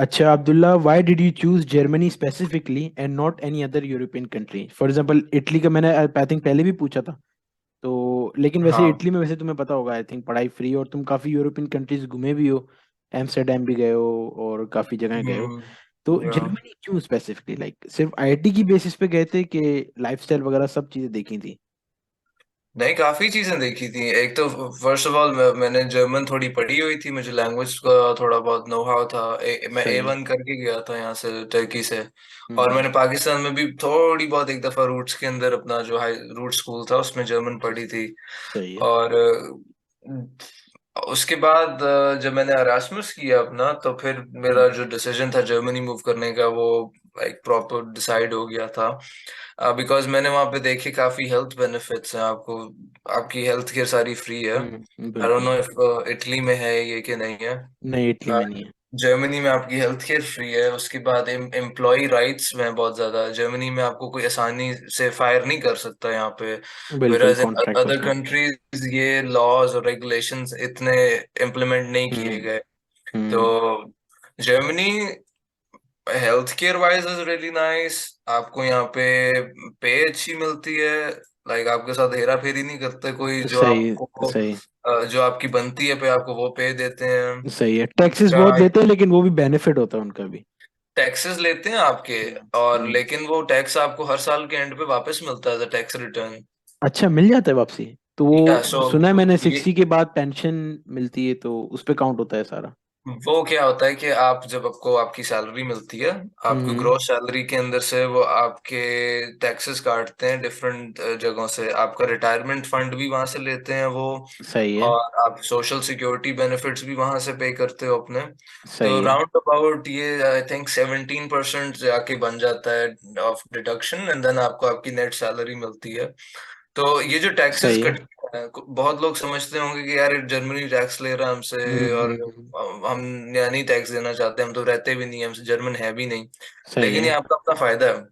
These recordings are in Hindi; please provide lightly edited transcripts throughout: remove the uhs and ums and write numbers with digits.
अच्छा Abdullah, why did you choose Germany specifically and not any other European country? For example Italy का मैंने आई थिंक पहले भी पूछा था। तो लेकिन वैसे हाँ। इटली में वैसे तुम्हें पता होगा, आई थिंक पढ़ाई फ्री, और तुम काफी यूरोपियन कंट्रीज घूमे भी हो। एम्स्टर्डम भी गए हो और काफी जगह गए हो। तो या जर्मनी क्यों स्पेसिफिकली, लाइक सिर्फ आईआईटी की बेसिस पे गए थे कि लाइफस्टाइल वगैरह सब चीजें देखी थी? नहीं, काफी चीजें देखी थी। एक तो फर्स्ट ऑफ ऑल मैंने जर्मन थोड़ी पढ़ी हुई थी, मुझे लैंग्वेज का थोड़ा बहुत नो हाउ था। मैं सही है। A1 करके गया था यहाँ से, टर्की से। और हम्म। मैंने पाकिस्तान में भी थोड़ी बहुत एक दफा रूट्स के अंदर अपना जो हाई रूट स्कूल था उसमें जर्मन पढ़ी थी। सही है। और उसके बाद जब मैंने अरास्मस किया अपना, तो फिर मेरा जो डिसीजन था जर्मनी मूव करने का, वो लाइक प्रॉपर डिसाइड हो गया था। बिकॉज मैंने वहाँ पे देखे काफी हेल्थ बेनिफिट्स हैं आपको। आपकी हेल्थ केयर सारी फ्री है। आई डोंट बिल्कुल। नो इफ इटली में है ये कि नहीं है। नहीं, इटली में नहीं है। जर्मनी में आपकी हेल्थ केयर फ्री है। उसके बाद एम्प्लॉय राइट्स में बहुत ज्यादा है। जर्मनी में आपको कोई आसानी से फायर नहीं कर सकता यहाँ पे। बिल्कुल वेराज इन कॉन्ट्रैक्ट अदर होता है। कंट्रीज ये लॉज और रेगुलेशंस इतने इम्प्लीमेंट नहीं किए हम्म। गए। तो hmm. Germany health care wise is really nice. आपको यहाँ पे पे अच्छी मिलती है। लाइक आपके साथ हेरा फेरी नहीं करते कोई, जो सही। आपको सही। जो आपकी बनती है पे आपको वो पे देते हैं। सही है, टैक्सेस दूसरा, बहुत लेते हैं लेकिन वो भी बेनिफिट होता है उनका भी। टैक्सेस लेते हैं आपके। हम्म। और हम्म। लेकिन वो टैक्स आपको हर साल के एंड पे वापस मिलता है, टैक्स रिटर्न। अच्छा, मिल जाता है वापसी? तो या वो सो सुना है मैंने, ये 60 के बाद पेंशन मिलती है तो उस पे काउंट होता है सारा। वो क्या होता है कि आप जब आपको आपकी सैलरी मिलती है, आपको हम्म। ग्रोस सैलरी के अंदर से वो आपके टैक्सेस काटते हैं डिफरेंट जगहों से। आपका रिटायरमेंट फंड भी वहां से लेते हैं वो। सही है। और आप सोशल सिक्योरिटी बेनिफिट्स भी वहां से पे करते हो अपने। तो सही है। राउंड अबाउट ये आई थिंक 17% जाके बन जाता है ऑफ डिडक्शन, एंड देन आपको आपकी नेट सैलरी मिलती है। तो ये जो टैक्सेस सही है। कटते हैं, बहुत लोग समझते होंगे कि यार जर्मनी टैक्स ले रहा है हमसे, और हम यहाँ नहीं टैक्स देना चाहते, हम तो रहते भी नहीं है, हमसे जर्मन है भी नहीं। सही लेकिन है। ये आपका अपना फायदा है।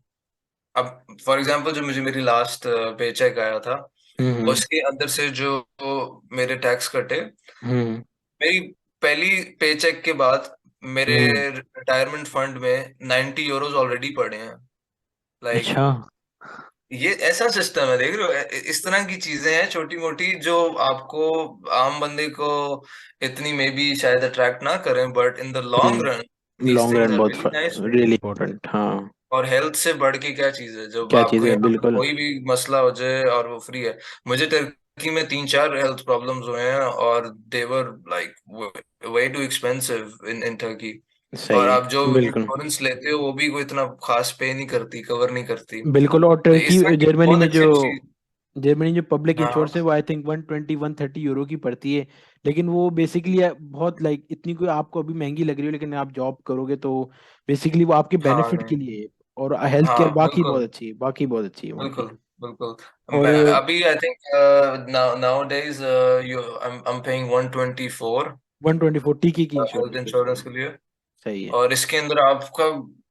अब फॉर एग्जांपल जो मुझे मेरी लास्ट पे चेक आया था, हम्म। उसके अंदर से जो मेरे टैक्स कटे, हम्म। मेरी पहली पे चेक के बाद मेरे हम्म। रिटायरमेंट फंड में 90 यूरोज ऑलरेडी पड़े हैं। लाइक अच्छा। ये ऐसा सिस्टम है, देख रहे हो? इस तरह की चीजें हैं छोटी मोटी जो आपको, आम बंदे को इतनी मे बी शायद अट्रैक्ट ना करें, but in the long run hmm. These long things run are बहुत really nice for really you. Important, हाँ। और हेल्थ से बढ़ के क्या चीज है, जब क्या चीज़ आपको है, यहाँ पे बिल्कुल। कोई भी मसला हो जाए और वो फ्री है। मुझे टर्की में 3-4 हेल्थ प्रॉब्लम्स हुए हैं, और they're like way too expensive in Turkey. सही और है। आप जो बिल्कुल। इंश्योरेंस लेते हो वो भी कोई इतना खास पे नहीं करती, कवर नहीं करती। बिल्कुल, और तो टर्की इस तरह की जर्मनी बहुत में जो अच्छी अच्छी। पब्लिक हाँ इंश्योरेंस है वो आई थिंक 120-130 यूरो की पड़ती है। लेकिन वो बेसिकली बहुत लाइक इतनी कोई आपको अभी महंगी लग रही हो, लेकिन आप जॉब करोगे तो बेसिकली वो आपके हाँ। बेनिफिट नहीं। के लिए है। और हेल्थ केयर हाँ बाकी बहुत बिल्कुल। अच्छी है, बाकी बहुत अच्छी है वहाँ बिल्कुल। की। बिल्कुल। और अभी I think now days you I am paying 124 124 टीकी की हेल्थ इंश्योरेंस पे, इंश्योरेंस सही। के लिए। सही है। और इसके अंदर आपका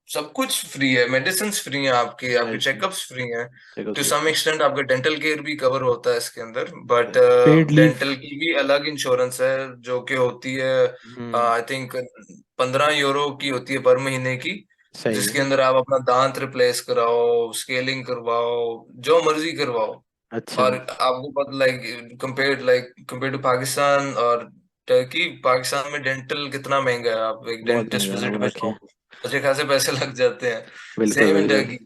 सब कुछ फ्री है, मेडिसिन फ्री है, आपके आपके मेडिसिन। चेकअप्स फ्री हैं। टू चेकअप भी सम फ्री। एक्सटेंट आपका डेंटल केयर भी कवर होता है इसके अंदर, बट पेड लीव। डेंटल की भी अलग इंश्योरेंस है जो कि होती है हम्म। आई थिंक 15 यूरो की होती है पर महीने की। सही जिसके है। अंदर आप अपना दांत रिप्लेस कराओ, स्केलिंग करवाओ, जो मर्जी करवाओ। अच्छा। और आपको पता लाइक कंपेयर टू पाकिस्तान और टर्की, पाकिस्तान में डेंटल कितना महंगा है। आप एक बहुत डेंटिस्ट महंगा है विजिट में वाकई। जाओ, अच्छे खासे पैसे लग जाते हैं। बिल्कुल सेम इन बिल्कुल। टर्की।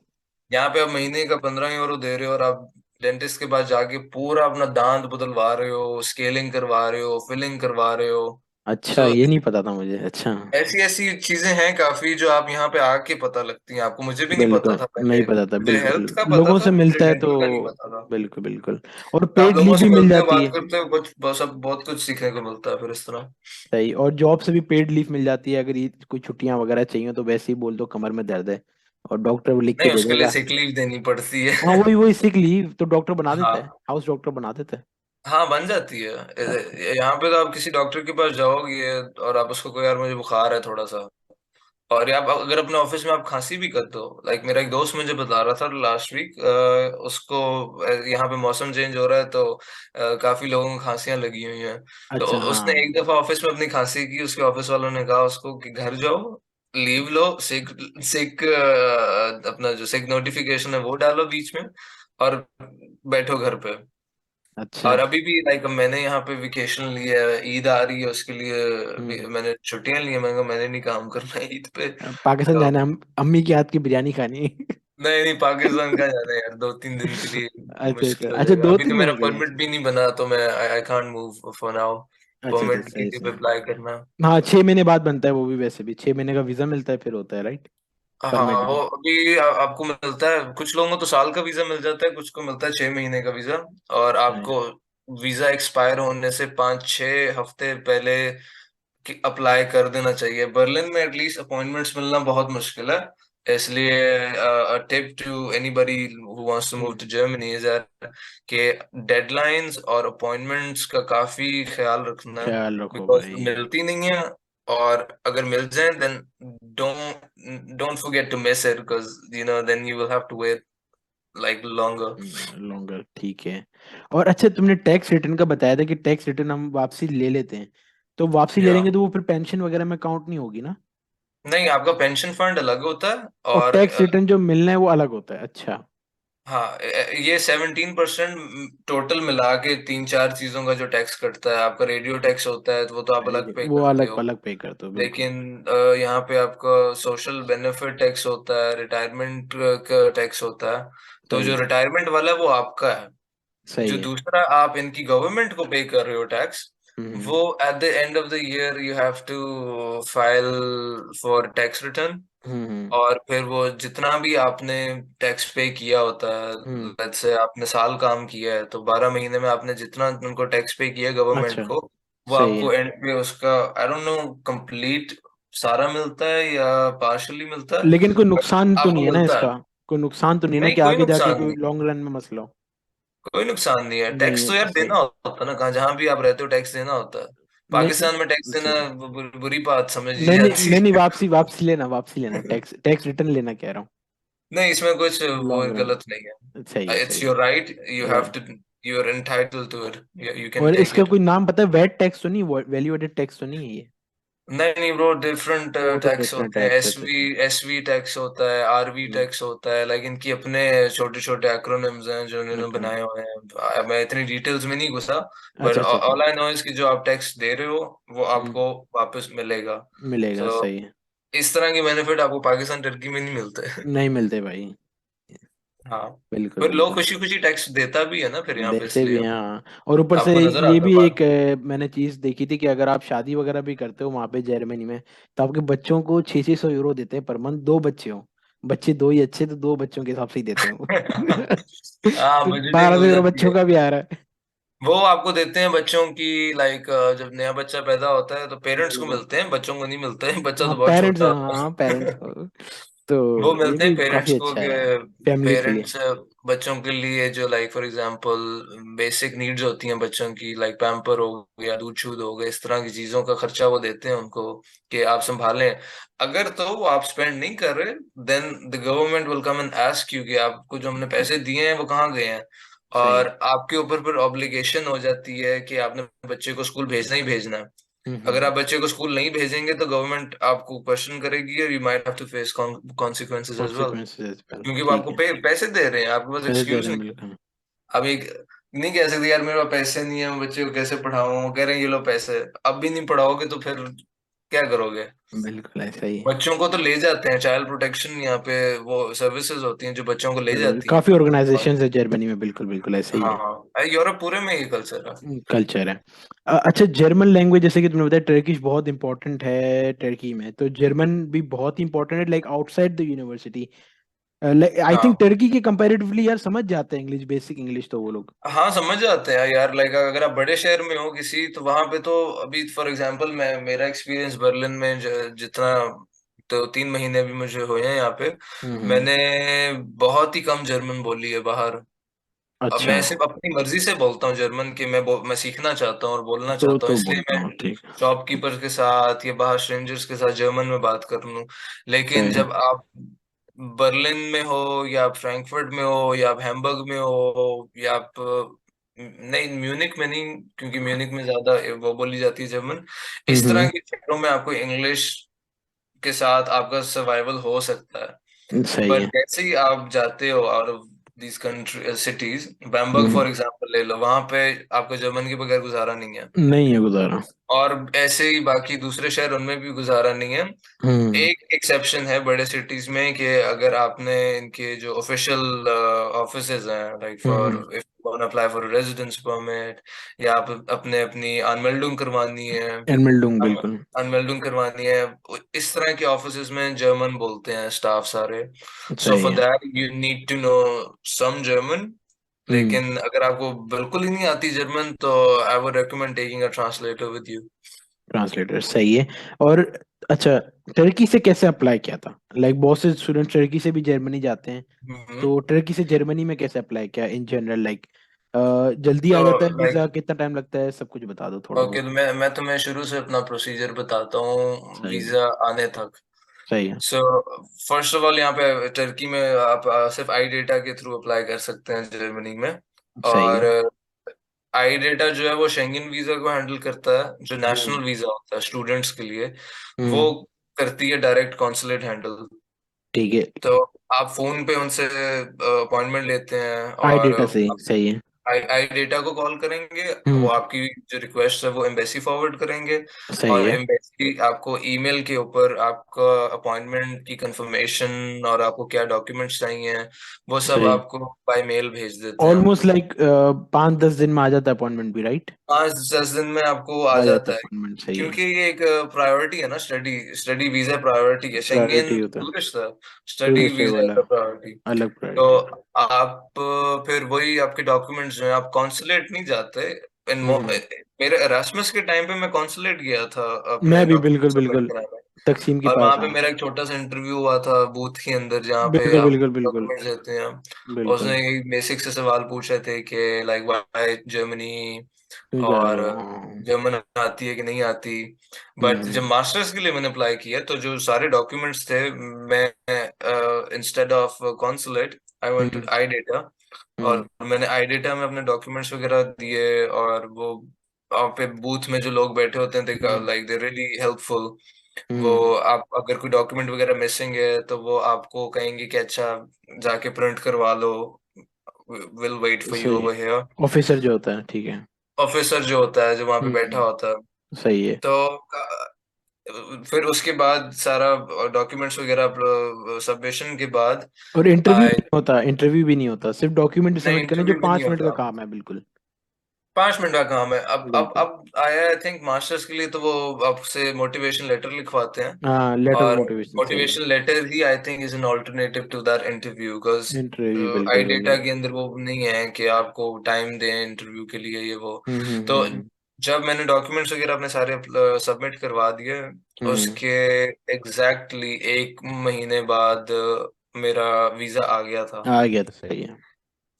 यहाँ पे आप महीने का 15 यूरो दे रहे हो, और आप डेंटिस्ट के पास जाके पूरा अपना दांत बदलवा रहे हो, स्केलिंग करवा रहे हो, फिलिंग करवा रहे हो। अच्छा, सो ये नहीं पता था मुझे, अच्छा। ऐसी ऐसी चीजें हैं काफी जो आप यहाँ पे आके पता लगती हैं आपको। मुझे भी नहीं पता बिल्कुल था नहीं पहले। पता था, मुझे बिल्कुल। हेल्थ का पता लोगों था, से मुझे मिलता है तो डेंटल का नहीं पता था। बिल्कुल बिल्कुल। और आप पेड लोगों लीव से भी मिल मिलते हो, जाती बात है। करते हो, कुछ सब बहुत कुछ सीखने को मिलता है फिर इस तरह। सही, और जॉब से भी पेड लीव मिल जाती है, अगर ये कोई छुट्टियां वगैरह चाहिए तो वैसे ही बोल दो कमर में दर्द है, और डॉक्टर वो लिख के नहीं, दे उसके लिए देगा। सिक लीव देनी पड़ती हाँ, है। वही वही सिक लीव तो डॉक्टर बना देता है, हाँ। हाउस डॉक्टर बना देता है। हाँ, बन जाती है। अच्छा। यहाँ पे तो आप किसी डॉक्टर के पास जाओगे और आप उसको कहो यार मुझे बुखार है थोड़ा सा, और या आप अगर अपने ऑफिस में आप खांसी भी करते हो, लाइक मेरा एक दोस्त मुझे बता रहा था लास्ट वीक, उसको यहाँ पे मौसम चेंज हो रहा है तो काफी लोगों को खांसियां लगी हुई हैं। तो अच्छा। उसने हाँ। एक दफा ऑफिस में अपनी खांसी की, उसके ऑफिस वालों ने कहा उसको कि घर जाओ, लीव लो, सिक सिक अपना जो सिक नोटिफिकेशन है वो डालो बीच में, और बैठो घर पे। अच्छा। और अभी भी लाइक मैंने यहाँ पे वेकेशन लिया है, ईद आ रही है उसके लिए हम्म। मैंने छुट्टियां ली हैं। मैंने कहा मैंने नहीं काम करना है ईद पे। पाकिस्तान तो जाना है, हम अम्मी के हाथ की बिरयानी खानी है। नहीं नहीं, पाकिस्तान का जाना है यार, 2-3 दिन के लिए अच्छा अच्छा मुश्किल हो अच्छा, जाएगा। दो अभी तो तीन मेरा दिन के लिए, परमिट अच्छा। भी नहीं बना, तो मैं I can't move for now. अच्छा अच्छा, परमिट के सही लिए सही। अप्लाई करना। हाँ, 6 महीने बाद बनता है वो भी, वैसे भी 6 महीने का वीजा मिलता है फिर होता है, राइट? हाँ परमिट वो भी। अभी आपको मिलता है, कुछ लोगों को तो साल का वीजा मिल जाता है, कुछ को मिलता है 6 महीने का वीजा। और हाँ। आपको वीजा एक्सपायर होने से 5-6 हफ्ते पहले कि अप्लाई कर देना चाहिए। बर्लिन में एटलीस्ट अपॉइंटमेंट्स मिलना बहुत मुश्किल है। इसलिए tip to anybody who wants to move hmm. To Germany is that कि डेडलाइंस और अपॉइंटमेंट्स का काफी ख्याल रखना है, ख्याल रखो बिकॉज भाई। मिलती नहीं है। और अगर मिल जाए then don't don't forget to miss it, because then you will have to wait like longer. Longer, ठीक है। और अच्छा, तुमने टैक्स रिटर्न का बताया था कि टैक्स रिटर्न हम वापसी ले लेते हैं, तो वापसी ले या लेंगे तो वो फिर पेंशन वगैरह में काउंट नहीं होगी ना? नहीं, आपका पेंशन फंड अलग होता है। और और टैक्स रिटर्न जो मिलना है वो अलग होता है, अच्छा। हाँ, ये 17% टोटल मिला के 3-4 चीजों का जो टैक्स कटता है। आपका रेडियो टैक्स होता है तो वो तो आप अलग पे वो करते अलग हो। अलग पे कर दो, बिल्कुल। लेकिन यहाँ पे आपका सोशल बेनिफिट टैक्स होता है, रिटायरमेंट का टैक्स होता है। तो सही जो सही। रिटायरमेंट वाला है वो आपका है। सही जो है। दूसरा आप इनकी गवर्नमेंट को पे कर रहे हो टैक्स, हम्म। वो at the end of the year you have to file for tax return. Hmm. और फिर वो जितना भी आपने टैक्स पे किया होता है, हम्म। लेट्स से आपने साल काम किया है, तो 12 महीने में आपने जितना उनको टैक्स पे किया गवर्नमेंट अच्छा। को, वो सही है। आपको एंड पे उसका आई डोंट नो कंप्लीट सारा मिलता है या पार्शली मिलता है, लेकिन कोई बट नुकसान तो नहीं आपको है ना मिलता है। इसका? कोई नुकसान तो नहीं है ना नहीं, कि कोई आगे जाके नुकसान कोई नहीं, लॉन्ग रन में मसला हो? कोई नुकसान नहीं है। नहीं टैक्स है तो तो यार सही। देना होता है ना, कहाँ जहां भी आप रहते हो टैक्स देना होता है। नहीं, पाकिस्तान में टैक्स देना सही। बुरी बात समझी नहीं नहीं जाती नहीं नहीं, है। वापसी वापसी लेना, वापसी लेना, टैक्स टैक्स रिटर्न लेना कह रहा हूँ। नहीं, इसमें कुछ वो लॉन्ग रन। गलत नहीं सही है, है। सही इट्स है। योर राइट, यू हैव और to, you are entitled to it, you can और टेक इसका इट। कोई नाम पता है? वैट टैक्स तो नहीं, वैल्यू एडेड टैक्स तो नहीं है ये? नहीं नहीं ब्रो, डिफरेंट वो तो टैक्स डिफरेंट होते हैं। टैक्स है, एसवी अच्छा। एसवी टैक्स होता है, आरवी हम्म। टैक्स होता है, लाइक इनकी अपने छोटे छोटे एक्रोनिम्स हैं जो इन्होंने अच्छा बनाए हुए हैं। मैं इतनी डिटेल्स में नहीं घुसा, पर अच्छा अच्छा अच्छा। ऑल आई नो इज कि जो आप टैक्स दे रहे हो वो हम्म। आपको वापस मिलेगा। मिलेगा, तो सही है। इस तरह के बेनिफिट आपको पाकिस्तान टर्की में नहीं मिलते। नहीं मिलते भाई। हाँ, बिल्कुल फिर लोग बिल्कुल खुशी सही। खुशी टैक्स देता भी है ना फिर यहाँ पे, देते भी इसलिए हैं, हाँ। और ऊपर से आपको नजर ये आता भी एक बात। मैंने चीज देखी थी कि अगर आप शादी वगैरह भी करते हो वहां पे जर्मनी में, तो आपके बच्चों को 600 600 यूरो देते हैं पर मंथ, दो बच्चे हो। बच्चे दो ही अच्छे तो दो बच्चों के हिसाब से ही देते हैं वो। हाँ, तो बजटिंग बारह सौ हो यूरो जाती बच्चों है। का भी आ रहा है। वो आपको देते हैं बच्चों की, लाइक जब नया बच्चा पैदा होता है तो पेरेंट्स को बिल्कुल। मिलते हैं, बच्चों को नहीं मिलते हैं, बच्चा हाँ तो बहुत पेरेंट्स, छोटा हाँ होता हाँ पेरेंट्स है। को। तो वो ये मिलते भी हैं पेरेंट्स काफी को अच्छा कि है फैमिली के लिए। पेरेंट्स बच्चों के लिए जो like for example basic needs होती हैं बच्चों की, लाइक पैम्पर हो गया, दूध शूध हो गया, इस तरह की चीजों का खर्चा वो देते हैं उनको कि आप संभालें। अगर तो वो आप स्पेंड नहीं कर रहे, then the government will come and ask you कि आपको जो हमने पैसे दिए हैं वो कहाँ गए हैं। सही और है। आपके ऊपर फिर ऑब्लिगेशन हो जाती है कि आपने बच्चे को स्कूल भेजना ही भेजना है। अगर आप बच्चे को स्कूल नहीं भेजेंगे तो गवर्नमेंट आपको क्वेश्चन करेगी और you might have to face consequences as well, consequences, क्योंकि वो ठीक आपको है। पैसे दे रहे हैं, आपके पास पैसे दे एक्सक्यूज रहे हैं, नहीं है। बिल्कुल। अब एक नहीं कह सकते यार मेरे पास पैसे नहीं है, मैं बच्चे को कैसे पढ़ाऊं, वो कह रहे हैं ये लो पैसे। अब भी नहीं पढ़ाओगे तो फिर क्या करोगे। बिल्कुल ऐसा ही है। बच्चों को तो ले जाते हैं, चाइल्ड प्रोटेक्शन यहाँ पे वो सर्विसेज होती हैं जो बच्चों को ले जाती हैं। काफी और ऑर्गेनाइजेशन है जर्मनी में, बिल्कुल बिल्कुल ऐसा ही हाँ है। हाँ, यूरोप पूरे में ये कल्चर है। कल्चर है। अच्छा, जर्मन लैंग्वेज जैसे कि तुमने बताया टर्किश बहुत इंपॉर्टेंट है टर्की में, तो जर्मन भी बहुत इंपॉर्टेंट है like outside the university. I think हाँ टर्की के कंपैरेटिवली यार समझ जाते हैं इंग्लिश, बेसिक इंग्लिश तो वो लोग। हाँ, समझ जाते हैं यार। लाइक अगर आप बड़े शहर में हो किसी, तो वहां पे तो अभी फॉर एग्जांपल मैं मेरा एक्सपीरियंस बर्लिन में जितना, तो 3 महीने भी मुझे हुए हैं यहाँ पे, हम्म। मैंने बहुत ही कम जर्मन बोली है बाहर। अब अच्छा। मैं सिर्फ अपनी मर्जी से बोलता हूँ जर्मन कि मैं सीखना चाहता हूँ और बोलना तो चाहता हूँ, तो इसलिए बोलता मैं हूँ, ठीक। शॉपकीपर के साथ या बाहर स्ट्रेंजर्स के साथ जर्मन में बात कर लूँ। लेकिन सही है। जब आप बर्लिन में हो या आप फ्रैंकफर्ट में हो या आप हैम्बर्ग में हो या आप नहीं, म्यूनिक में नहीं, क्योंकि म्यूनिक में ज्यादा वो बोली जाती है जर्मन। इस तरह हम्म। के शहरों में आपको इंग्लिश के साथ आपका सर्वाइवल हो सकता है। सही बट है। जैसे ही आप जाते हो out of these country cities, Bemberg hmm. For example ले लो, वहां पे आपका जर्मन के बगैर गुजारा नहीं है। नहीं है गुजारा। और ऐसे ही बाकी दूसरे शहर, उनमें भी गुजारा नहीं है। हम्म। एक एक्सेप्शन है बड़े सिटीज में कि अगर आपने इनके जो ऑफिशियल ऑफिसेज हैं, like for hmm. If you apply for residence permit, या आप अपने अपनी अनमेल्डिंग करवानी है, एनमेल्डुंग बिल्कुल। अनमेल्डिंग करवानी है, इस तरह के ऑफिसेज में जर्मन बोलते हैं स्टाफ सारे। सो सही फॉर है। That you need to know some German. Hmm. लेकिन अगर आपको बिल्कुल ही नहीं आती जर्मन, तो I would recommend taking a translator with you. Translator सही है। और अच्छा, टर्की से कैसे अप्लाई किया था? लाइक बहुत से स्टूडेंट टर्की से भी जर्मनी जाते हैं, हम्म। तो टर्की से जर्मनी में कैसे अप्लाई किया इन जनरल? लाइक जल्दी तो आ जाता है वीजा? लाइक कितना टाइम लगता है? सब कुछ बता दो थोड़ा ओके, बहुत। तो मैं तुम्हें शुरू से अपना प्रोसीजर बताता हूँ सही है। वीजा आने तक। सही है। सो फर्स्ट ऑफ ऑल, यहाँ पे टर्की में आप सिर्फ आई डेटा के थ्रू अप्लाई कर सकते हैं जर्मनी में। सही और है। आई डेटा जो है वो शेंगन वीजा को हैंडल करता है, जो हम्म। नेशनल वीजा होता है स्टूडेंट्स के लिए, वो हम्म। करती है डायरेक्ट कॉन्सुलेट हैंडल। ठीक है। तो आप फोन पे उनसे अपॉइंटमेंट लेते हैं, आई और डेटा से सही है। आई आई डेटा को कॉल करेंगे। वो हम्म। आपकी जो रिक्वेस्ट है वो एम्बेसी फॉरवर्ड करेंगे। सही और है। एम्बेसी आपको ईमेल के ऊपर आपका अपॉइंटमेंट की कंफर्मेशन और आपको क्या डॉक्यूमेंट्स चाहिए, वो सब सही। आपको बाय मेल भेज देते हैं। ऑलमोस्ट लाइक 5-10 दिन में आ जाता है अपॉइंटमेंट भी, राइट? 5-10 दिन में आपको आ आ जाता जाता है है। अपॉइंटमेंट, सही है। क्योंकि ये एक प्रायोरिटी है ना, स्टडी स्टडी वीजा प्रायोरिटी है, प्रायोरिटी शेंगेन होता है। टूरिस्ट था, स्टडी टूरिस्ट है वीजा वाला, का प्रायोरिटी। अलग तो प्रायोरिटी। आप फिर वही आपके डॉक्यूमेंट्स जो है, आप कॉन्सुलेट नहीं जाते। हम्म। मेरे एरास्मस के टाइम पे मैं कॉन्सुलेट गया था अपने मैं भी बिल्कुल डॉक्यूमेंट सबमिट बिल्कुल कराने। तकसीम के और पास, वहां पे हाँ। मेरा एक छोटा सा इंटरव्यू हुआ था बूथ के अंदर, जहाँ पे बिल्कुल आप बिल्कुल बिल्कुल। डॉक्यूमेंट्स देते हैं। और बिल्कुल। उसने बेसिक से सवाल पूछे थे कि लाइक व्हाई जर्मनी, क्यों जा रहे और हो? हाँ। जर्मन आती है कि नहीं आती। बट जब हम्म। मास्टर्स के लिए मैंने अप्लाई किया, तो जो सारे डॉक्यूमेंट्स थे, मैं instead of consulate I went to hmm. I data. Hmm. और मैंने आई डेटा में अपने डॉक्यूमेंट्स वगैरह दिए। और वो वहाँ पे बूथ में जो लोग बैठे होते हैं, देखा hmm. Like they really helpful. वो हम्म। आप अगर कोई डॉक्यूमेंट वगैरह मिसिंग है, तो वो आपको कहेंगे कि अच्छा जाके प्रिंट करवा लो, विल वेट फॉर यू सही है। Over here. ऑफिसर जो होता है, ठीक है। ऑफिसर जो होता है, जो वहां पे बैठा हम्म। होता है। सही है। तो फिर उसके बाद सारा डॉक्यूमेंट्स वगैरह सबमिशन के बाद और इंटरव्यू आए। नहीं होता? इंटरव्यू भी नहीं होता, सिर्फ डॉक्यूमेंट नहीं, सबमिट करना, जो इंटरव्यू भी नहीं 5 मिनट का होता। काम है, बिल्कुल। 5 मिनट का काम है। अब बिल्कुल। अब आया आई थिंक मास्टर्स के लिए, तो वो आपसे मोटिवेशन लेटर लिखवाते हैं। हाँ, लेटर और मोटिवेशन, सही है। मोटिवेशन लेटर ही I think is an alternative to that interview, because interview I बिल्कुल डेटा बिल्कुल। के अंदर वो नहीं है कि आपको टाइम दें इंटरव्यू के लिए, ये वो। तो हम्म। जब मैंने डॉक्यूमेंट्स वगैरह अपने सारे सबमिट करवा दिए, हम्म। उसके एग्जैक्टली 1 महीने बाद मेरा वीजा आ गया था। आ गया तो सही है।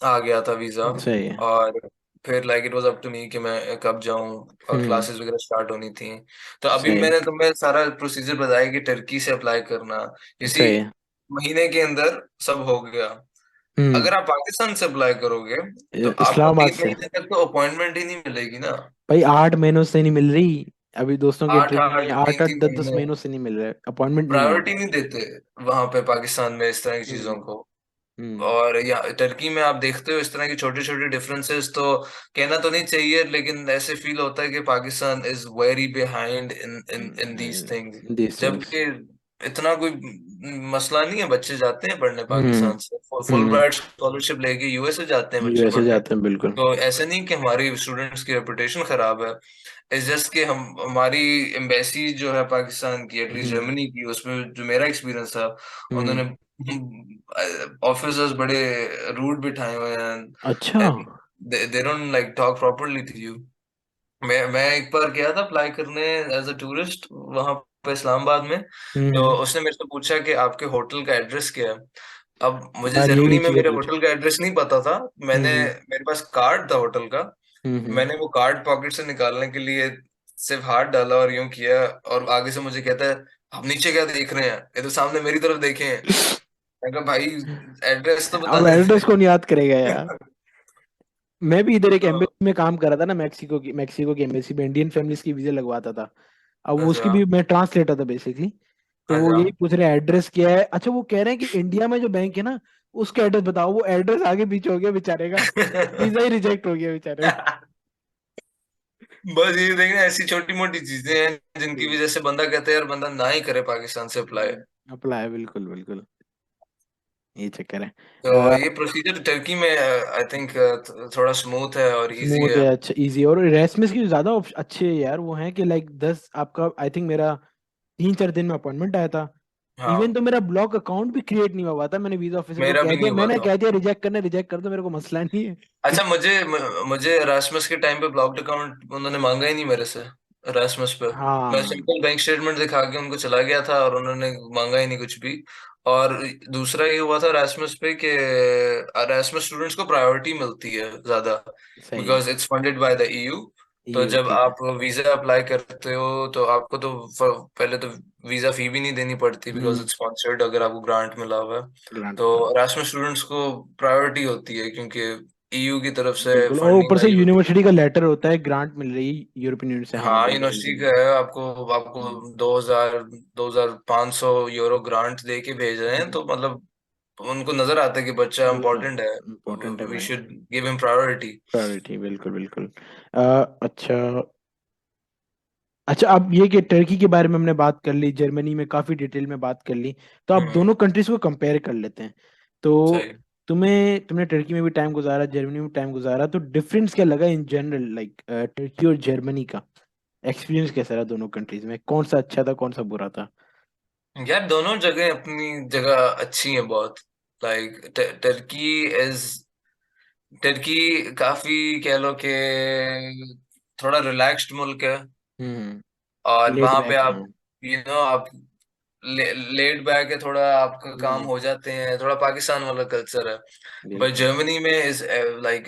आ गया था वीजा। सही है। और फिर like it was up to me कि मैं कब जाऊं, और हम्म। क्लासेस वगैरह स्टार्ट होनी थी। तो अभी सही है। मैंने तुम्हें सारा प्रोसीजर बताया कि टर्की से अप्लाई करना, इसी सही है। महीने के अंदर सब हो गया। हम्म। अगर आप पाकिस्तान से अप्लाई करोगे, तो आपको इस्लामाबाद एक से। महीने तक तो अपॉइंटमेंट ही नहीं मिलेगी ना। भाई 8 महीनों से नहीं मिल रही। अभी दोस्तों के आठ इंटरव्यू में आठ आठ तीन आठ तीन 10-10 महीने महीनों से नहीं मिल रहा है, अपॉइंटमेंट नहीं मिल प्रायोरिटी रहा। नहीं देते वहां पे पाकिस्तान में इस तरह की चीजों हम्म। को। हम्म। और यहाँ टर्की में आप देखते हो इस तरह की छोटे छोटे डिफरेंसेस, तो कहना तो नहीं चाहिए, लेकिन ऐसे फील होता है कि Pakistan is very behind in in in these things. This things. जबकि इतना कोई मसला नहीं है, बच्चे जाते हैं पढ़ने हम्म। पाकिस्तान से, फुल हम्म। ब्राइट स्कॉलरशिप लेके यूएसए जाते हैं बच्चे यूएसए पढ़ने। जाते हैं, बिल्कुल। तो ऐसा नहीं कि हमारी स्टूडेंट्स की रेपुटेशन खराब है। इट्स जस्ट कि हम हमारी एम्बेसी जो है पाकिस्तान की, एटलीस्ट हम्म। जर्मनी की, उसमें जो मेरा एक्सपीरियंस था, हम्म। उन्होंने ऑफिसर्स बड़े रूड बिठाए हुए अच्छा। हैं। They don't like talk properly to you. मैं एक बार गया था अप्लाई करने एज अ टूरिस्ट वहां पे इस्लामाबाद में। तो हम्म। उसने मेरे से पूछा कि आपके होटल का एड्रेस क्या है। अब मुझे यार, ये जर्मनी नहीं में चाहिए मेरे पूछना। होटल का एड्रेस नहीं पता था। मैंने हम्म। मेरे पास कार्ड था होटल का। हम्म। मैंने वो कार्ड पॉकेट से निकालने के लिए सिर्फ हाथ डाला और यूं किया, और आगे से मुझे कहता है, आप नीचे क्या देख रहे हैं, ये तो सामने मेरी तरफ देखे हैं। मैं कहा भाई, एड्रेस तो बता अब एड्रेस देते। कौन याद करेगा यार? मैं भी इधर एक तो एम्बेसी में काम कर रहा था ना, मैक्सिको की एम्बेसी में इंडियन फैमिलीज की वीजा लगवाता था। अब वो उसकी अच्छा। भी मैं ट्रांसलेटर था बेसिकली। तो वो अच्छा। यही पूछ रहे हैं एड्रेस क्या है। अच्छा वो कह रहे हैं कि इंडिया में जो बैंक है ना उसका एड्रेस बताओ, वो एड्रेस आगे पीछे हो गया बेचारे का, वीजा ही रिजेक्ट हो गया बेचारे का। बस ये देखना, ऐसी छोटी मोटी चीजें हैं जिनकी वजह से बंदा कहता है यार बंदा ना ही करे पाकिस्तान से अप्लाई। अप्लाई, बिल्कुल बिल्कुल, ये चक्कर है। तो ये प्रोसीजर टर्की में आई थिंक थोड़ा स्मूथ है और इजी स्मूथ है। है, अच्छा इजी, और रेसमिस की ज्यादा अच्छे है यार, वो है कि लाइक 10 आपका, आई थिंक मेरा 3-4 दिन में अपॉइंटमेंट आया था। इवन हाँ, तो मेरा ब्लॉक अकाउंट भी क्रिएट नहीं हुआ था, मैंने वीजा ऑफिसर को मेरा कह भी दिया, नहीं हुआ मैंने था। कह दिया रिजेक्ट करना, रिजेक्ट कर दो, मेरे को मसला नहीं है। अच्छा, मुझे रासमस के टाइम पे ब्लॉक्ड अकाउंट उन्होंने मांगा ही नहीं मेरे से। रासमस पे मैं हाँ सिंपल बैंक स्टेटमेंट दिखा के उनको चला गया था और उन्होंने मांगा ही नहीं कुछ भी। और दूसरा ये हुआ था रासमस पे कि रासमस स्टूडेंट्स को प्रायोरिटी मिलती है ज्यादा, सही है। Because it's funded by the EU. तो ये जब ठीक है। आप वीजा अप्लाई करते हो तो आपको तो पहले तो वीजा फी भी नहीं देनी पड़ती, बिकॉज हम्म। इट्स स्पॉन्सर्ड अगर आपको ग्रांट मिला हुआ है। ग्रांट तो मिला। रासमस स्टूडेंट्स को प्रायोरिटी होती है क्योंकि ईयू की तरफ से बिल्कुल, और ऊपर फंडिंग से आई होती है। यूनिवर्सिटी का लेटर होता है, ग्रांट मिल रही यूरोपियन यूनियन से, हाँ हाँ, बिल्कुल यूनिवर्सिटी बिल्कुल। का है, आपको आपको हम्म। 2,500 यूरो ग्रांट दे के भेज रहे हैं, तो मतलब उनको नजर आता है कि बच्चा इम्पोर्टेंट है। इम्पोर्टेंट है वी भाई। Should give him priority. Priority, बिल्कुल बिल्कुल। अच्छा। अच्छा, अब ये कि टर्की के बारे में हमने बात कर ली, जर्मनी में काफी डिटेल में बात कर ली, तो अब हम्म। दोनों कंट्रीज को कंपेयर कर लेते हैं। तो सही। तुमने टर्की में भी टाइम गुजारा, जर्मनी में टाइम गुजारा, तो डिफरेंस क्या लगा इन जनरल, लाइक टर्की और जर्मनी का एक्सपीरियंस कैसा रहा, दोनों कंट्रीज में कौन सा अच्छा था, कौन सा बुरा था? यार दोनों जगह अपनी जगह अच्छी हैं बहुत। लाइक टर्की इज टर्की काफी कह लो कि थोड़ा रिलैक्स्ड मुल्क है। और लेट वहां पे बैक, हाँ। आप आप लेड बैक है थोड़ा, आपका काम हम्म। हो जाते हैं, थोड़ा पाकिस्तान वाला कल्चर है। बट बिल्कुल। जर्मनी में is like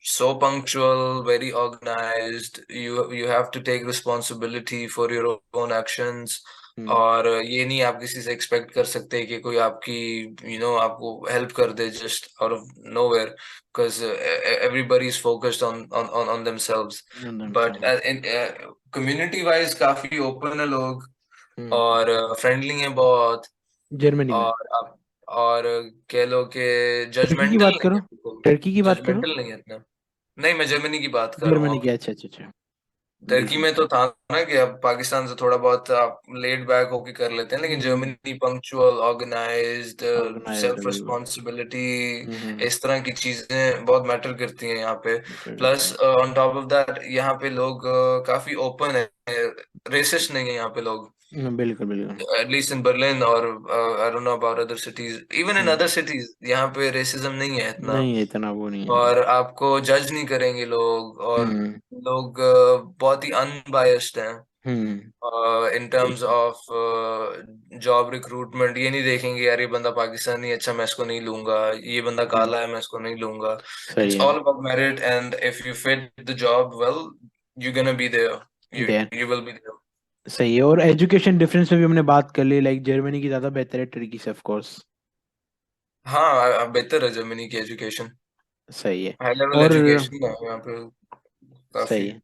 so punctual, very organized, you have to take responsibility for your own actions. Hmm. और ये नहीं आप किसी से एक्सपेक्ट कर सकते कि कोई आपकी आपको हेल्प कर they just out of nowhere, because everybody is focused on on on themselves. But themselves। In community wise काफी ओपन है लोग, हम्म। और फ्रेंडली हैं बहुत। जर्मनी में। और आप और कह लो कि टर्की की जजमेंटल बात नहीं करो, है बिल्कुल। टर्की की बात करो। जजमेंटल नहीं है इतना। नहीं, मैं जर्मनी की बात कर रहा हूँ। जर्मनी की, अच्छा अच्छा अच्छा। टर्की बिल्कुल। में तो था ना कि अब पाकिस्तान से थोड़ा बहुत आप लेड बैक होके कर लेते हैं, लेकिन hmm. Germany punctual, organized, organized, self बिल्कुल। Responsibility, hmm. इस तरह की चीजें बहुत मैटर करती हैं यहाँ पे। मैटर करता प्लस है। ऑन टॉप ऑफ दैट यहाँ पे लोग काफी ओपन है, रेसिस्ट नहीं है यहाँ पे लोग। बिल्कुल बिल्कुल। at least in Berlin, और I don't know about other cities, even in hmm. other cities यहाँ पे रेसिज्म नहीं है इतना। नहीं है इतना, वो नहीं है। और आपको जज नहीं करेंगे लोग, और हम्म। लोग बहुत ही अनबायस्ड हैं हम्म। इन टर्म्स बिल्कुल। Of job recruitment. ये नहीं देखेंगे यार ये बंदा पाकिस्तानी है, अच्छा मैं इसको नहीं लूंगा, ये बंदा हम्म। काला है मैं इसको नहीं लूंगा। सही इट्स है। All about merit, and if you fit the job well, you gonna be there, you they you will be there. सही है। और एजुकेशन डिफरेंस में भी हमने बात कर ली, लाइक जर्मनी की ज्यादा बेहतर है टर्की से, ऑफ कोर्स। हाँ, बेहतर है जर्मनी की एजुकेशन। सही है। हाई लेवल और एजुकेशन है यहाँ पे सही काफी। है।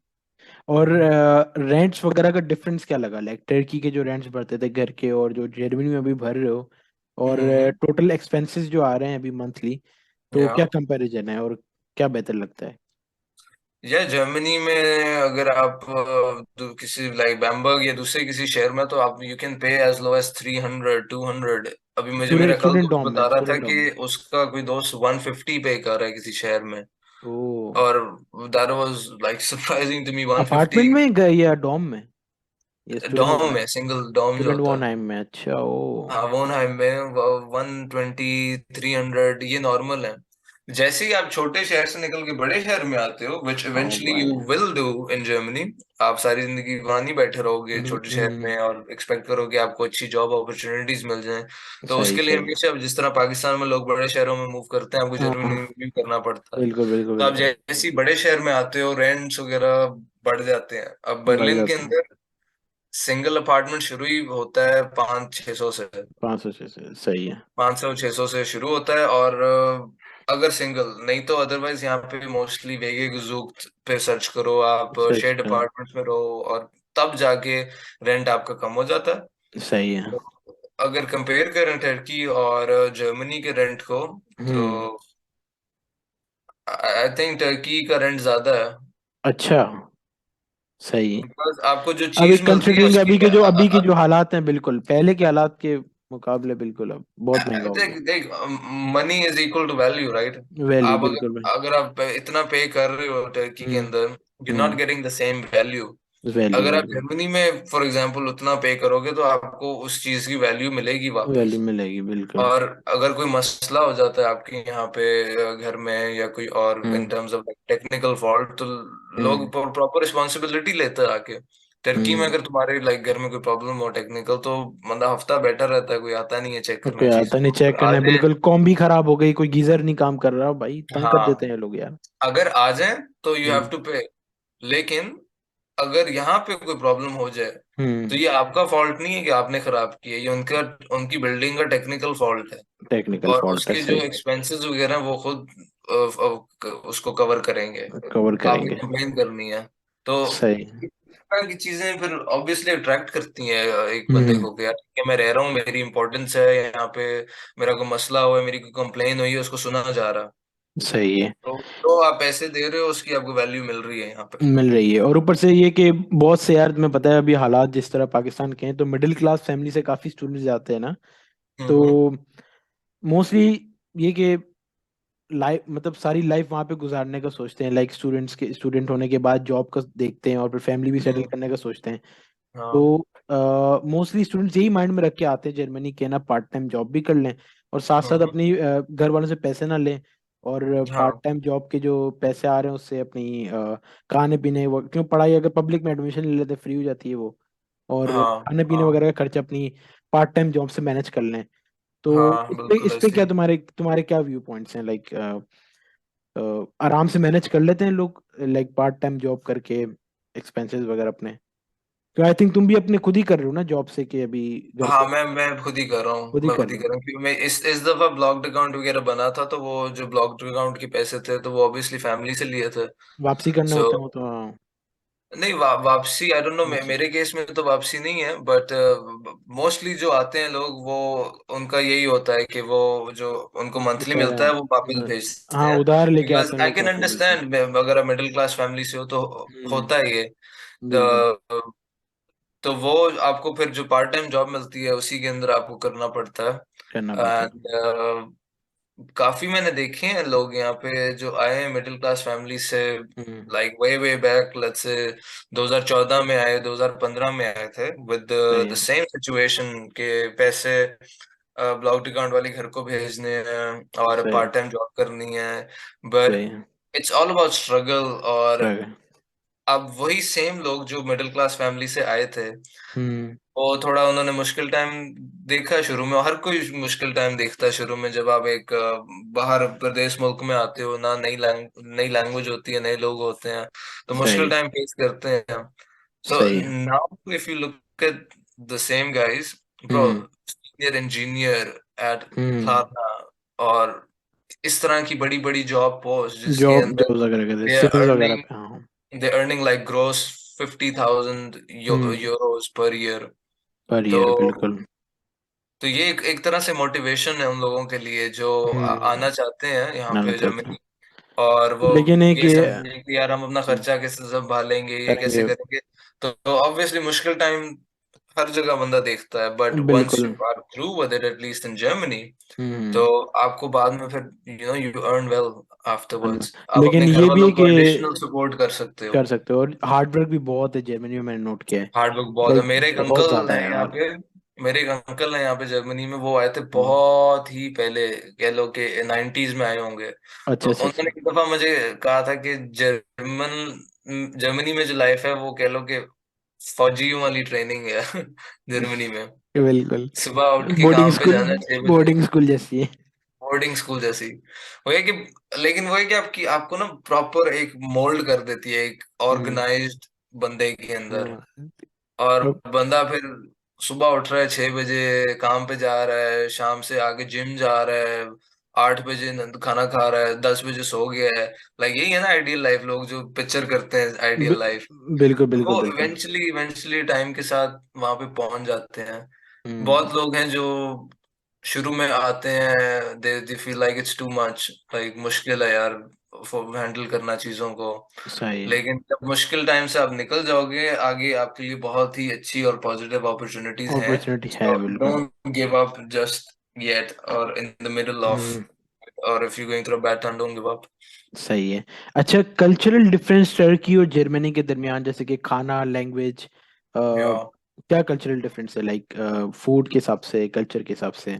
और रेंट्स वगैरह का डिफरेंस क्या लगा, लाइक टर्की के जो रेंट्स भरते थे घर के और जो जर्मनी में अभी भर रहे हो, और हम्म। टोटल एक्सपेंसेस जो आ रहे हैं अभी मंथली, तो या क्या कंपैरिजन है और क्या बेहतर लगता है? जर्मनी में अगर आप किसी लाइक बैम्बर्ग या दूसरे किसी शहर में, तो आप you can pay as low as 300 200। अभी मुझे स्टूडेंट मेरा कल स्टूडेंट दोस्त डॉम में, बता रहा था स्टूडेंट डॉम कि में। उसका कोई दोस्त 150 पे कर रहा है किसी शहर में। ओ। और that was like surprising to me, 150। Apartment में गए या डॉम में, या स्टूडेंट वन डॉम है? में, सिंगल डॉम जो स्टूडेंट होता वन है। टाइम में, अच्छा ओ। हाँ, वोनहाइम में 120 300 ये नॉर्मल है। जैसे ही आप छोटे शहर से निकल के बड़े शहर में आते हो, विच ओ इवेंचुअली भाई। You will do in Germany, आप सारी जिंदगी वहां नहीं बैठे रहोगे छोटे शहर हम्म। में और एक्सपेक्ट करोगे आपको अच्छी जॉब अपॉर्चुनिटीज मिल जाएं। तो सही उसके लिए सही। हमेशा जिस तरह पाकिस्तान में लोग बड़े शहरों में मूव करते हैं, आपको जर्मनी हाँ में भी करना पड़ता है। बिल्कुल बिल्कुल तो आप बिल्कुल। जैसे ही बड़े शहर में आते हो, रेंट्स वगैरह बढ़ जाते हैं। अब बढ़ बर्लिन के जाते हैं। अंदर सिंगल अपार्टमेंट शुरू ही होता है 500 600 से। 500 से सही है। 500 600 से शुरू होता है। और अगर सिंगल नहीं तो अदरवाइज यहाँ पे मोस्टली वेगे गुजूक पे सर्च करो आप, सच शेयर्ड का। अपार्टमेंट्स में रहो, और तब जाके रेंट आपका कम हो जाता है। सही है। तो अगर कंपेयर करें टर्की और जर्मनी के रेंट को, तो हम्म। आई थिंक टर्की का रेंट ज्यादा है। अच्छा। सही। बिकॉज आपको जो अभी चीज मिलती है कंसिडरिंग उसकी अभी के जो हालात हैं, बिल्कुल पहले के हालात के मुकाबले बिल्कुल अब बहुत महंगा हो देख गया। देख, money is equal to value, right? Value आप बिल्कुल भाई। अगर अगर आप इतना पे कर रहे हो टर्की के हम्म। अंदर, you not hmm. Getting the same value. Value अगर आप बिल्कुल। जर्मनी में फॉर एग्जांपल उतना पे करोगे तो आपको उस चीज की वैल्यू मिलेगी वैल्यू वापस। मिलेगी बिल्कुल। और अगर कोई मसला हो जाता है आपके यहाँ पे घर में, या कोई और इन हम्म। टर्म्स ऑफ टेक्निकल फॉल्ट, तो लोग हम्म। प्रॉपर रिस्पॉन्सिबिलिटी लेते हैं आके। टर्की में हम्म। अगर तुम्हारे घर में कोई प्रॉब्लम हो टेक्निकल, तो मतलब हफ्ता बेटर रहता है, कोई आता नहीं है चेक कोई करने चीज आता नहीं को, चेक आ करना है, जाए। बिल्कुल कॉम्बी खराब हो गई, कोई गीजर नहीं काम कर रहा, भाई तंग कर देते हाँ, हैं ये लोग यार। अगर आ जाए तो यू हैव हम्म। टू पे। लेकिन अगर यहाँ पे कोई प्रॉब्लम हो जाए, तो हम्म। ये आपका फॉल्ट नहीं है कि आपने खराब किया, ये उनका उनकी बिल्डिंग का टेक्निकल फॉल्ट है। टेक्निकल और फॉल्ट है, उसके जो सही। एक्सपेंसेस वगैरह हैं, वो खुद उसको कवर करेंगे। कवर आपने करेंगे। कंप्लेन करनी है तो। सही। इस तरह की चीजें फिर ऑब्वियसली अट्रैक्ट करती हैं एक बंदे हम्म। को कि यार ठीक है, मैं रह रहा हूँ, मेरी इंपॉर्टेंस है यहाँ पे, मेरा कोई मसला हुआ है, मेरी कोई कंप्लेन हुई है, उसको सुना जा रहा है। सही है। तो आप पैसे दे रहे हो, उसकी आपको वैल्यू मिल रही है यहाँ पे। मिल रही है, और ऊपर से ये कि बहुत से यार तुम्हें पता है अभी हालात जिस तरह पाकिस्तान के हैं, तो मिडिल क्लास फैमिली से काफी स्टूडेंट्स जाते हैं ना। तो हम्म। मोस्टली ये कि लाइफ मतलब सारी लाइफ वहाँ पे गुजारने का सोचते हैं, लाइक स्टूडेंट होने के बाद जॉब का देखते हैं और फिर फैमिली भी सेटल हम्म। करने का सोचते हैं। हाँ। तो मोस्टली स्टूडेंट्स यही माइंड में रख के आते हैं जर्मनी के ना, पार्ट टाइम जॉब भी कर लें और साथ साथ हम्म। अपनी घर वालों से पैसे ना लें, और पार्ट हाँ। टाइम जॉब के जो पैसे आ रहे हैं उससे अपनी खाने पीने वो, क्यों पढ़ाई अगर पब्लिक में एडमिशन ले लेते फ्री हो जाती है वो, और हाँ। खाने पीने हाँ। वगैरह का खर्चा अपनी पार्ट टाइम जॉब से मैनेज कर लें। तो हाँ, इस बिल्कुल पे ऐसे क्या ही। तुम्हारे तुम्हारे क्या व्यू पॉइंट्स हैं, लाइक आराम से मैनेज कर लेते हैं लोग लाइक पार्ट टाइम जॉब करके एक्सपेंसेस वगैरह अपने? तो आई थिंक तुम भी अपने खुद ही कर रहे हो ना जॉब से, कि अभी घर हाँ, पे मैं खुद ही कर रहा हूँ, खुद ही मैं कर खुद ही रहे कर हो? रहा हूँ, क्योंकि मैं इस दफा ब्लॉक्ड अकाउंट वगैरह बना था, तो वो जो ब्लॉक्ड अकाउंट के पैसे थे, तो वो ऑब्वियसली फैमिली से लिए थे। वापसी करने सो होते हो तो हाँ। नहीं, वापसी आई डोंट नो, वापसी मेरे केस में तो वापसी नहीं है, बट मोस्टली जो आते हैं लोग, वो उनका यही होता है कि वो जो उनको मंथली उधार मिलता है वो वापस है। भेजते हाँ हैं। उधार लेके बिकॉज आते हैं आई लोग कैन काफी, बिल्कुल। अंडरस्टैंड, अगर आप मिडिल क्लास फैमिली से हो तो हम्म। होता है ये। बिल्कुल। तो वो आपको फिर जो पार्ट टाइम जॉब मिलती है उसी के अंदर आपको करना पड़ता है। करना पड़ता है। एंड काफी मैंने देखे हैं लोग यहाँ पे जो आए हैं मिडिल क्लास फैमिली से, hmm. Like way way back, let's say 2014 में आए, 2015 में आए थे, विद सही द है। सेम सिचुएशन के पैसे ब्लॉक अकाउंट वाले घर को भेजने हैं और सही। पार्ट टाइम जॉब करनी है। बट सही है। It's all about struggle. और सही है। अब वही सेम लोग जो मिडिल क्लास फैमिली से आए थे, हम्म। वो थोड़ा उन्होंने मुश्किल टाइम देखा है शुरू में, और हर कोई मुश्किल टाइम देखता है शुरू में, जब आप एक बाहर प्रदेश मुल्क में आते हो ना, नई लैंग्वेज होती है, नए लोग होते हैं, तो सही मुश्किल है। टाइम फेस करते हैं। सो सही है। Now if you look at the same guys, bro, hmm. Senior engineer at hmm. Klarna, और इस तरह की बड़ी बड़ी जॉब पोस्ट जिसके जॉब अंदर जॉब वगैरह करते दे सेल्स आर वगैरह अर्निंग पे, हाँ। They earning like gross 50,000 hmm. Euros per year. पर तो ईयर बिल्कुल। ये एक तरह से मोटिवेशन है उन लोगों के लिए जो हम्म। आना चाहते हैं यहाँ ना पे चाहते हैं। जर्मनी, और वो लेकिन एक ये ये समझे कि यार हम अपना खर्चा कैसे संभालेंगे, ये कैसे करेंगे। करेंगे। तो ऑब्वियसली मुश्किल टाइम हर जगह बंदा देखता है, बट वंस बिल्कुल। You are through with it, at least in Germany, hmm. तो आपको बाद में फिर यू अर्न वेल आफ्टरवर्ड्स, आप लेकिन अपने घर ये भी वालों है को कि एडिशनल सपोर्ट कर सकते हो। कर सकते हो, और हार्ड वर्क भी बहुत है जर्मनी में, मैंने नोट किया है। हार्ड वर्क बहुत है। लाइक मेरे एक बहुत अंकल ज्यादा हैं है यहाँ यार। पे, मेरे एक अंकल हैं यहाँ पे जर्मनी में, वो आए थे हम्म। बहुत ही पहले, कह लो कि 90s में आए होंगे। तो अच्छा अच्छा उन्होंने अच्छा। एक दफा मुझे कहा था कि जर्मनी में जो लाइफ है, वो कह लो कि फौजियों वाली ट्रेनिंग है जर्मनी में। बिल्कुल। सुबह उठ के बोर्डिंग काम पे स्कूल, जाना है 6 बजे, बोर्डिंग स्कूल जैसी है। बोर्डिंग स्कूल जैसी। वो है कि, लेकिन वो है कि आपकी आपको ना प्रॉपर एक मोल्ड कर देती है एक हम्म। ऑर्गेनाइज्ड बंदे के अंदर। हाँ। और अब बंदा फिर सुबह उठ रहा है 6 बजे, काम पे जा रहा है, शाम से आगे जिम जा रहा है, 8 बजे खाना खा रहा है, 10 बजे सो गया है। लाइक यही है ना आइडियल लाइफ, लोग जो पिक्चर करते हैं आइडियल बि- लाइफ। बिल्कुल बिल्कुल वो बिल्कुल। इवेंचुअली इवेंचुअली टाइम के साथ वहां पे पहुंच जाते हैं। हम्म। बहुत लोग हैं जो शुरू में आते हैं, they feel like it's too much, like मुश्किल है यार हैंडल करना चीजों को। सही है। लेकिन जब मुश्किल टाइम से आप निकल जाओगे, आगे आपके लिए बहुत ही अच्छी और पॉजिटिव अपॉर्चुनिटीज हैं। अपॉर्चुनिटी है सो बिल्कुल। Don't give up just yet, और इन द मिडल ऑफ, हम्म। और if you going through bad time, don't give up. सही है। अच्छा, कल्चरल डिफरेंस टर्की और जर्मनी के दरमियान, जैसे कि खाना, लैंग्वेज, क्या कल्चरल डिफरेंस है, लाइक फूड के हिसाब से, कल्चर के हिसाब से?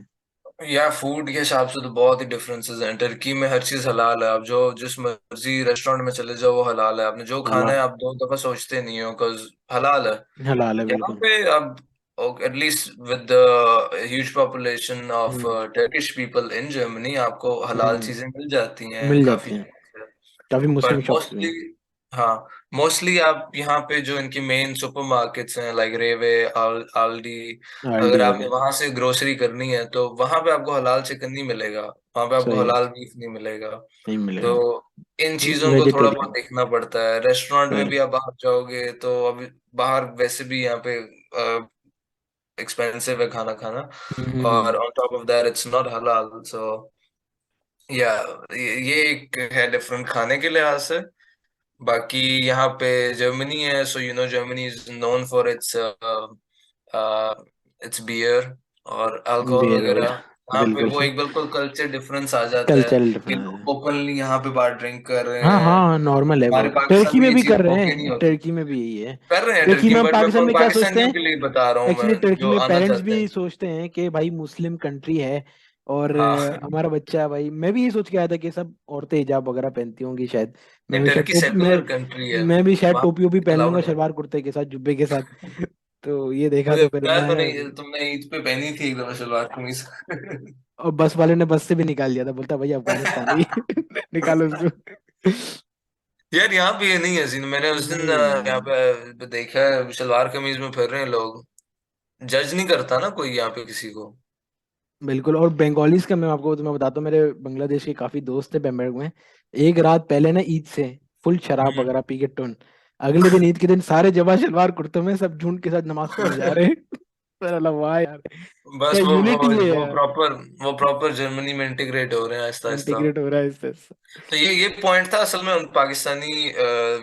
या फूड के हिसाब से तो बहुत ही डिफरेंसेस हैं। टर्की में हर चीज हलाल है, आप जो जिस मर्जी रेस्टोरेंट में चले जाओ वो हलाल है। आपने जो खाना हलाल। है आप दो दफा सोचते नहीं हो, बिकॉज हलाल है। हलाल है यहाँ बिल्कुल। पे अब at least with the huge population of hmm. Turkish people in Germany, आपको हलाल हम्म। चीजें मिल जाती हैं मिल काफी। जाती हैं। काफी मुस्लिम बट शॉप्स भी मोस्टली, हैं। हाँ, मोस्टली आप यहाँ पे जो इनकी मेन सुपरमार्केट्स हैं लाइक रेवे, आल्डी, आलडी अगर हो आपने गया। वहां से ग्रोसरी करनी है तो वहां पे आपको हलाल चिकन नहीं मिलेगा, वहां पे आपको सही है। हलाल बीफ नहीं मिलेगा। नहीं मिलेगा। तो इन चीजों को थोड़ा बहुत वेजिटेरियन। देखना पड़ता है। रेस्टोरेंट में सही। भी आप बाहर जाओगे तो अभी बाहर वैसे भी यहाँ पे एक्सपेंसिव है खाना खाना, और on top of that it's not हलाल। सो या ये एक है डिफरेंट खाने के लिहाज से। बाकी यहाँ पे जर्मनी है, so you know Germany is known for its its beer और अल्कोहल बियर वगैरह। वगैरह। यहाँ पे बिल्कुल। वो एक बिल्कुल कल्चर डिफरेंस आ जाता है कल्चरल कि डिफरेंस है। लोग ओपनली यहाँ पे बार ड्रिंक कर रहे हाँ हैं। हाँ, नॉर्मल है वो। हमारे पाकिस्तान टर्की में में ये भी चीज कर रहे ओके नहीं हैं, होती। टर्की में भी यही है। कर रहे हैं टर्की टर्की में, में, बट मैं पाकिस्तान में क्या सोचते पाकिस्तानियों हैं? के लिए बता रहा हूँ एक्चुअली मैं, टर्की जो में आना पेरेंट्स चाहते भी हैं। सोचते हैं कि भाई मुस्लिम कंट्री है, और हाँ हमारा बच्चा, भाई मैं भी ये सोच के आया था कि सब औरतें हिजाब वगैरह पहनती होंगी शायद। मैं नहीं, भी शायद टर्की सेकुलर कंट्री है, मैं भी शायद वहां टोपी ओपी पहन लूंगा, अलाउड है। शलवार कुर्ते के साथ, जुब्बे के साथ। तो ये देखा मुझे तो फिर पता है, मैं, तुमने ईद पे पहनी थी एकदम सलवार कमीज। और बस वाले ने बस से भी निकाल दिया था, बोलता भाई अफगानिस्तानी। निकालो उसको। यार यहाँ पे ये नहीं है सीन। मैंने उस दिन नहीं है यहाँ यार। पे देखा है सलवार कमीज में फिर रहे हैं लोग। जज नहीं करता ना कोई यहाँ पे किसी को। बिल्कुल। और बंगालीज का मैं आपको तुम्हें बताता हूँ, मेरे बांग्लादेश के काफी दोस्त थे बम्बेरग में। एक रात पहले ना ईद से फुल शराब हम्म। वगैरह पी के टुन, अगले दिन ईद के दिन सारे जबा शलवार कुर्तों में सब झुंड के साथ नमाज पढ़ने जा रहे हैं। पर अल्लाह, वाह यार, बस क्या वो यूनिटी है वो यार। प्रॉपर वो प्रॉपर जर्मनी में इंटीग्रेट हो रहे हैं आहिस्ता आहिस्ता। इंटीग्रेट हो रहा है इससे। तो ये पॉइंट था असल में उन पाकिस्तानी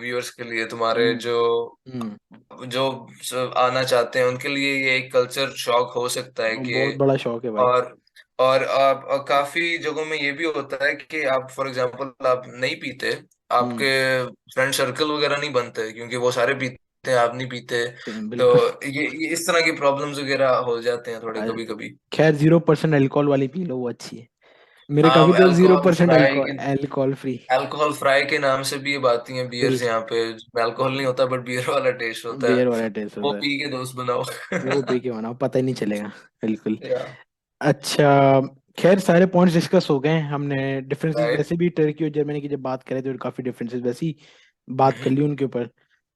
व्यूअर्स के लिए, तुम्हारे हम्म। जो हम्म। जो आना चाहते हैं उनके लिए ये एक कल्चर शॉक हो सकता है कि। बहुत बड़ा शौक है भाई। और और काफी जगहों में ये भी होता है कि आप फॉर एग्जांपल आप नहीं पीते, हम्म। आपके फ्रेंड सर्कल वगैरह नहीं बनते क्योंकि वो सारे पीते हैं, आप नहीं पीते। तो बिल्कुल। ये इस तरह की प्रॉब्लम्स वगैरह हो जाते हैं थोड़े अ, कभी कभी। खैर 0% अल्कोहल वाली पी लो, वो अच्छी है। मेरे हाँ, काफी दोस्त zero alcohol percent fry alcohol alcohol free. Alcohol fry के नाम से भी ये आती हैं बियर्स बिल्कुल। यहाँ पे, अल्कोहल नहीं होता बट बियर वाला टेस्ट होता है। बियर वाला टेस्ट वो होता है। पी के दोस्त बनाओ। वो पी के बनाओ, पता ही नहीं चलेगा। बिल्कुल। या अच्छा, खैर सारे पॉइंट्स डिस्कस हो गए हैं हमने। Differences right. वैसे भी टर्की और जर्मनी की जब बात करें तो काफी डिफरेंसेस वैसे ही बात कर ली उनके ऊपर।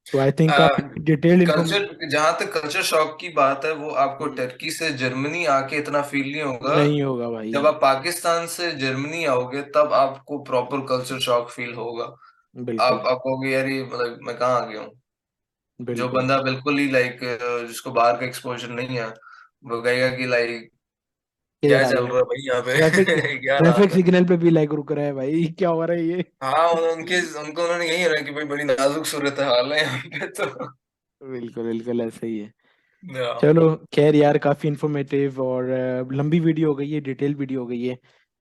तो आई थिंक काफी डिटेल्ड कल्चर, इन्फॉर्मेशन। जहां तक कल्चर शॉक की बात है, वो आपको टर्की से जर्मनी आके इतना फील नहीं होगा। नहीं होगा भाई। जब आप पाकिस्तान से जर्मनी आओगे तब आपको प्रॉपर कल्चर शॉक फील होगा। बिल्कुल। आप कहोगे यार ये मतलब मैं कहाँ आ गया हूँ। जो बिल्कुल। बंदा बिल्कुल ही लाइक जिसको बाहर का एक्सपोजर नहीं है, वो कहेगा कि लाइक किधर क्या आ चल गया? रहा है भाई यहाँ ट्रैफिक पे। क्या ट्रैफिक हाल है। सिग्नल पे भी लाइक रुक रहा है भाई। क्या हो रहा है ये? हाँ, उनको उन्होंने यही रहा कि भाई बड़ी नाजुक सूरत हाल है यहाँ पे तो। बिल्कुल बिल्कुल ऐसे ही है। या चलो, खैर यार, काफी इंफॉर्मेटिव और लंबी वीडियो हो गई है, डिटेल वीडियो हो गई है।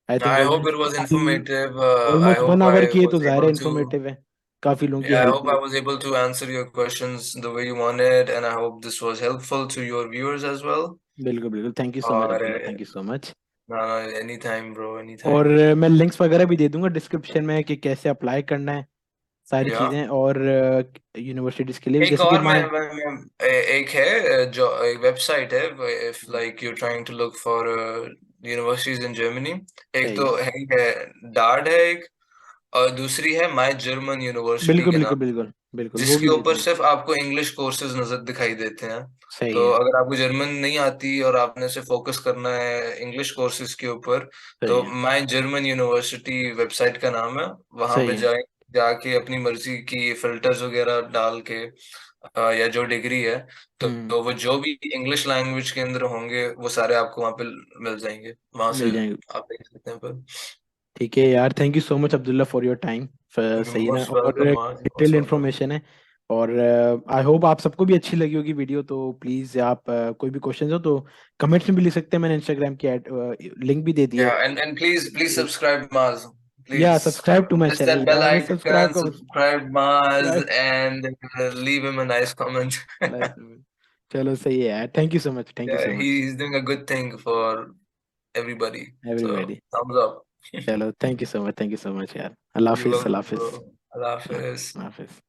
I think I hope almost it was informative. I almost one hope hour I की है, तो वाज ज़ाहिर है एबल टू इंफॉर्मेटिव है। काफी लोगों की Yeah, I हेल्प hope भी I होगी। was able to answer your questions the way you wanted, and I hope this was helpful to your viewers as well. बिल्कुल बिल्कुल, थैंक यू सो मच और Abdullah, thank you so much. no, no, anytime, bro, और anytime. मैं लिंक्स वगैरह भी दे दूंगा डिस्क्रिप्शन में कि कैसे अप्लाई करना है, सारी Yeah. चीज़ें, और यूनिवर्सिटीज़ के लिए भी, एक जैसे कि और माई। एक है जो एक वेबसाइट है, if like you're trying to look for universities in Germany, एक सही तो है। है डार्ड है एक, और दूसरी है माई जर्मन यूनिवर्सिटी बिल्कुल के बिल्कुल नाम, बिल्कुल बिल्कुल, वो जिसके भी दे ऊपर दूंगा। सिर्फ आपको इंग्लिश कोर्सेज नजर दिखाई देते हैं। सही तो है। अगर आपको जर्मन नहीं आती और आपने से फोकस करना है इंग्लिश कोर्सेज के ऊपर, सही तो है। माई जर्मन यूनिवर्सिटी वेबसाइट का नाम है, वहां सही पे है। जाएं। जाके अपनी मर्जी की फिल्टर्स वगैरह डाल के या जो डिग्री है, हम्म। तो वो जो भी इंग्लिश लैंग्वेज के अंदर होंगे वो सारे आपको वहाँ पे मिल जाएंगे, वहां से मिल जाएंगे। आप देख सकते हैं पर। ठीक है यार, thank you so much Abdullah for your time. सही है ना, मोस्ट और welcome, detail most welcome. Information है। और आई होप आप सबको भी अच्छी लगी होगी वीडियो। तो प्लीज़ आप कोई भी क्वेश्चन हो तो कमेंट्स में भी लिख सकते हैं। मैंने इंस्टाग्राम की लिंक भी दे दी है। Yeah, and please subscribe Maz. या Please subscribe to my press channel that bell यार, सब्सक्राइब icon, करो। subscribe Maz, Subscribe। and leave him a nice comment. चलो सही है यार, thank you so much, thank you Yeah, so much he's doing a good thing for everybody. So everybody. thumbs up. चलो thank you so much, thank you so much यार। अल्लाह You're हाफिज़, अल्लाह welcome, हाफिज़। bro. Allah Hafiz. अल्लाह हाफिज़।